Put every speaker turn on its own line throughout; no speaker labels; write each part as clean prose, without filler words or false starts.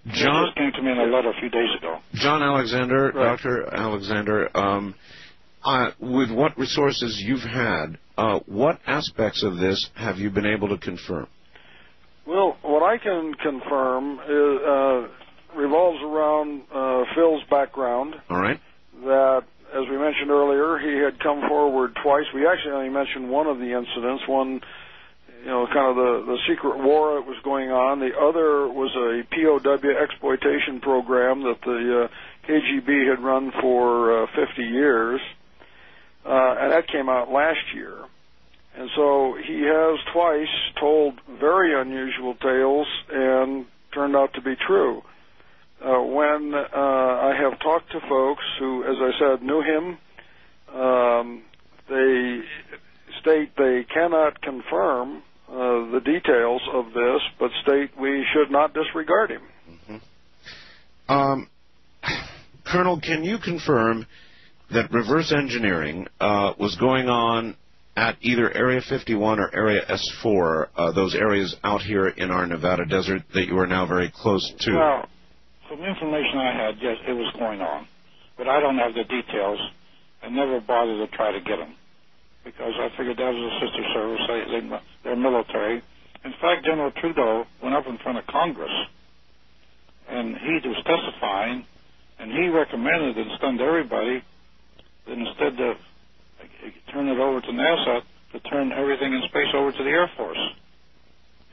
John,
it just came to me in a letter a few days ago.
John Alexander,
right.
Dr. Alexander, with what resources you've had, what aspects of this have you been able to confirm?
Well, what I can confirm is, revolves around Phil's background.
All right.
That, as we mentioned earlier, he had come forward twice. We actually only mentioned one of the incidents, one, kind of the secret war that was going on. The other was a POW exploitation program that the KGB had run for 50 years, and that came out last year. And so he has twice told very unusual tales and turned out to be true. When I have talked to folks who, as I said, knew him, they state they cannot confirm the details of this, but state we should not disregard him.
Mm-hmm. Colonel, can you confirm that reverse engineering was going on at either Area 51 or Area S4, those areas out here in our Nevada desert that you are now very close to?
Well, from information I had, yes, it was going on. But I don't have the details. I never bothered to try to get them because I figured that was a sister service. They're military. In fact, General Trudeau went up in front of Congress, and he was testifying, and he recommended and stunned everybody that instead of turn it over to NASA, to turn everything in space over to the Air Force.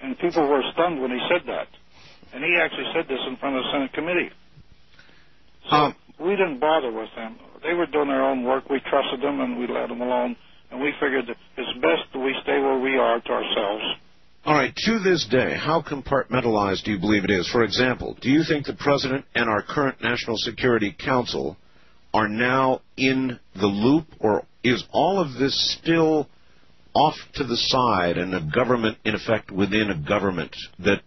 And people were stunned when he said that. And he actually said this in front of the Senate committee. So we didn't bother with them. They were doing their own work. We trusted them, and we let them alone. And we figured that it's best that we stay where we are to ourselves.
All right. To this day, how compartmentalized do you believe it is? For example, do you think the President and our current National Security Council are now in the loop, or is all of this still off to the side and a government, in effect, within a government that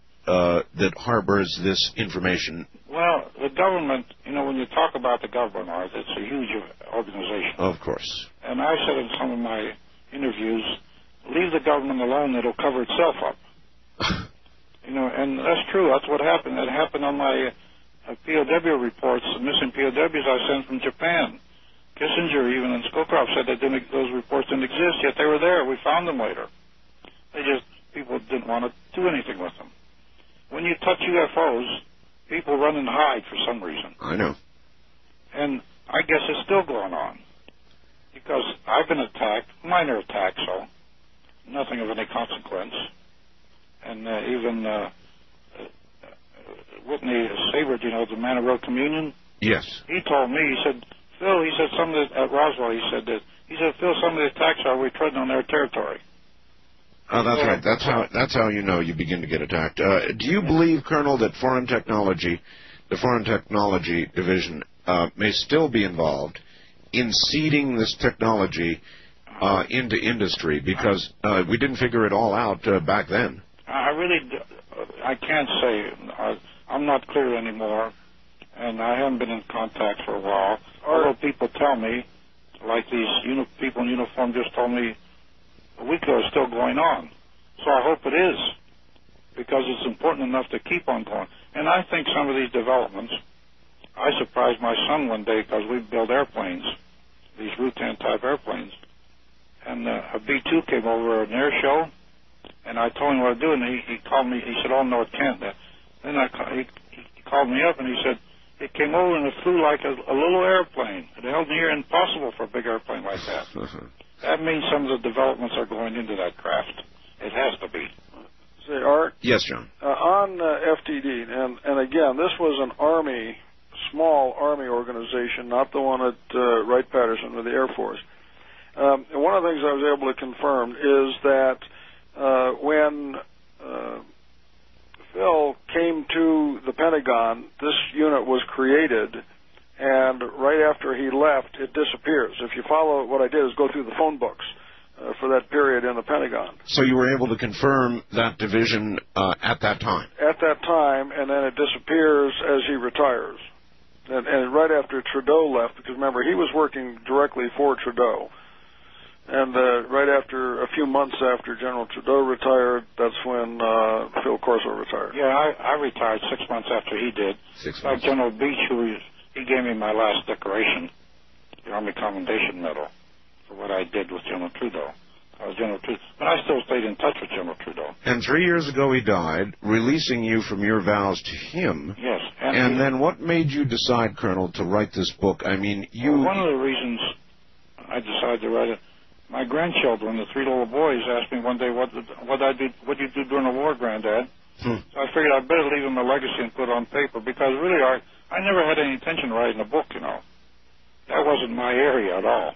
harbors this information?
Well, the government, when you talk about the government, it's a huge organization.
Of course.
And I said in some of my interviews, leave the government alone, it'll cover itself up. And that's true. That's what happened. It happened on my POW reports, missing POWs I sent from Japan. Kissinger, even in Scowcroft, said that those reports didn't exist, yet they were there. We found them later. People didn't want to do anything with them. When you touch UFOs, people run and hide for some reason.
I know.
And I guess it's still going on. Because I've been attacked, minor attack, so nothing of any consequence. And even Whitney Sabert, the man who wrote Communion?
Yes.
He told me, he said, Phil, at Roswell, Phil, some of the attacks are we treading on their territory.
Oh, that's right. That's how you begin to get attacked. Do you believe, Colonel, that the Foreign Technology Division, may still be involved in seeding this technology into industry? Because we didn't figure it all out back then.
I can't say. I'm not clear anymore, and I haven't been in contact for a while. Although people tell me, like these people in uniform just told me a week ago, it's still going on. So I hope it is, because it's important enough to keep on going. And I think some of these developments, I surprised my son one day because we build airplanes, these Rutan-type airplanes, and a B-2 came over an air show, and I told him what to do, and he called me. He said, "Oh, no, it can't." Then he called me up, and he said, it came over and it flew like a little airplane. It held near impossible for a big airplane like that. That means some of the developments are going into that craft. It has to be.
Say, Art?
Yes, John.
On FTD, and again, this was an small Army organization, not the one at Wright-Patterson with the Air Force. And one of the things I was able to confirm is that when Phil came to the Pentagon, this unit was created, and right after he left, it disappears. If you follow, what I did is go through the phone books for that period in the Pentagon.
So you were able to confirm that division at that time? At
that time, and then it disappears as he retires. And right after Trudeau left, because remember, he was working directly for Trudeau. And right after, a few months after General Trudeau retired, that's when Phil Corso retired.
Yeah, I retired 6 months after he did.
6 months.
Like General Beach, he gave me my last decoration, the Army Commendation Medal, for what I did with General Trudeau. General Trudeau. But I still stayed in touch with General Trudeau.
And 3 years ago he died, releasing you from your vows to him.
Yes.
And then what made you decide, Colonel, to write this book? I mean, you...
Well, one of the reasons I decided to write it, my grandchildren, the 3 little boys, asked me one day, what did you do during the war, Granddad? So I figured I'd better leave them a legacy and put it on paper, because really I never had any intention of writing a book, you know. That wasn't my area at all.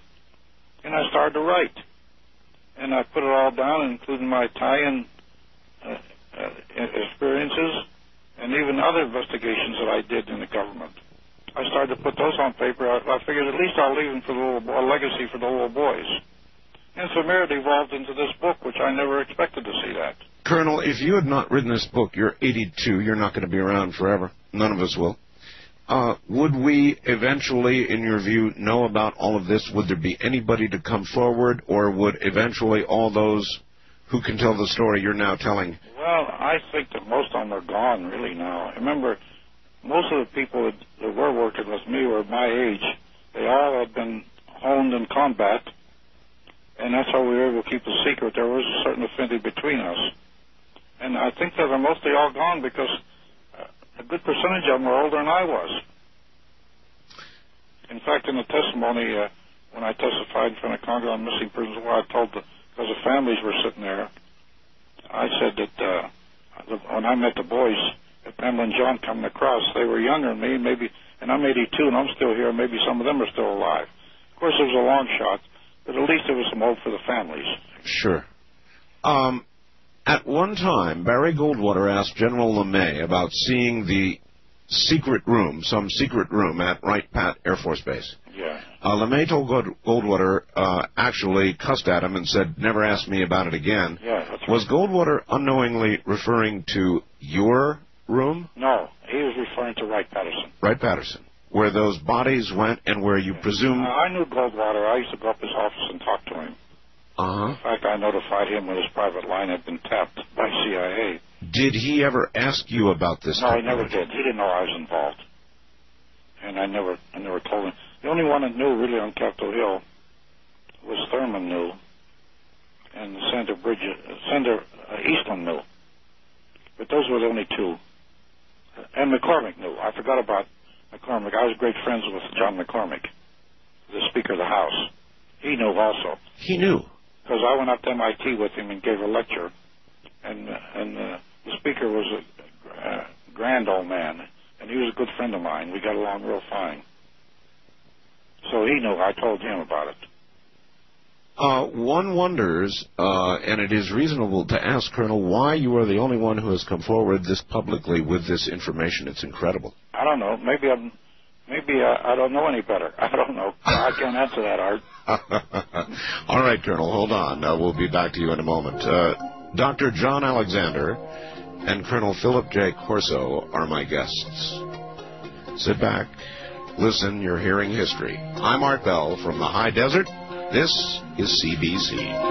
And I started to write. And I put it all down, including my tie-in experiences and even other investigations that I did in the government. I started to put those on paper. I figured at least I'll leave them for a legacy for the little boys. And from there it evolved into this book, which I never expected to see that.
Colonel, if you had not written this book, you're 82, you're not going to be around forever. None of us will. Would we eventually, in your view, know about all of this? Would there be anybody to come forward, or would eventually all those who can tell the story you're now telling?
Well, I think that most of them are gone, really, now. Remember, most of the people that were working with me were my age. They all had been honed in combat, and that's how we were able to keep the secret. There was a certain affinity between us. And I think that they're mostly all gone because a good percentage of them are older than I was. In fact, in the testimony, when I testified in front of Congress on missing persons, where I told because the families were sitting there, I said that when I met the boys, Pamela and John coming across, they were younger than me, maybe, and I'm 82 and I'm still here. Maybe some of them are still alive. Of course, it was a long shot, but at least there was some hope for the families.
Sure. At one time, Barry Goldwater asked General LeMay about seeing the secret room, some secret room at Wright-Patt Air Force Base.
Yeah.
LeMay told Goldwater, actually cussed at him and said, never ask me about it again.
Yeah, that's right.
Was Goldwater unknowingly referring to your room?
No, he was referring to Wright-Patterson.
Wright-Patterson, where those bodies went and where you presume...
I knew Goldwater. I used to go up his office and talk to him.
Uh-huh.
In fact, I notified him when his private line had been tapped by CIA.
Did he ever ask you about this?
No, he never did. He didn't know I was involved. And I never told him. The only one that knew really on Capitol Hill was Thurman knew, and Senator Eastland knew. But those were the only two. And McCormick knew. I forgot about McCormick. I was great friends with John McCormick, the Speaker of the House. He knew also.
He knew.
Because I went up to MIT with him and gave a lecture, and the speaker was a grand old man, and he was a good friend of mine. We got along real fine. So he knew. I told him about it.
One wonders, and it is reasonable to ask, Colonel, why you are the only one who has come forward this publicly with this information. It's incredible.
I don't know. Maybe I don't know any better. I don't know. I can't answer that, Art.
All right, Colonel, hold on. We'll be back to you in a moment. Dr. John Alexander and Colonel Phillip J. Corso are my guests. Sit back, listen, you're hearing history. I'm Art Bell from the high desert. This is CBC.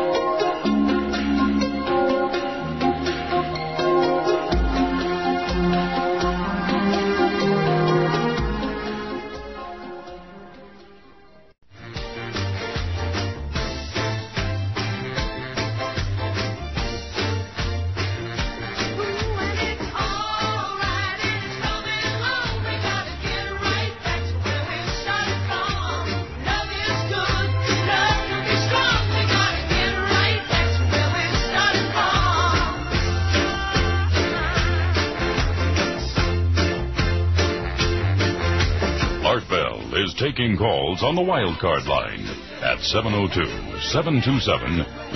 Taking calls on the wildcard line at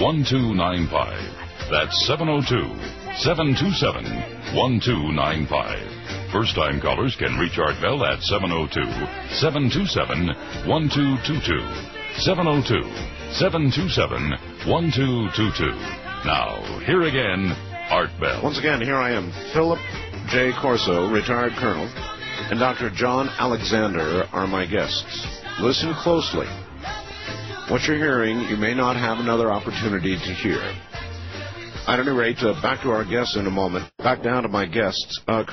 702-727-1295. That's 702-727-1295. First-time callers can reach Art Bell at 702-727-1222. 702-727-1222. Now, here again, Art Bell.
Once again, here I am, Phillip J. Corso, retired colonel, and Dr. John Alexander are my guests. Listen closely. what you're hearing, you may not have another opportunity to hear. At any rate, back to our guests in a moment. Back down to my guests. Colonel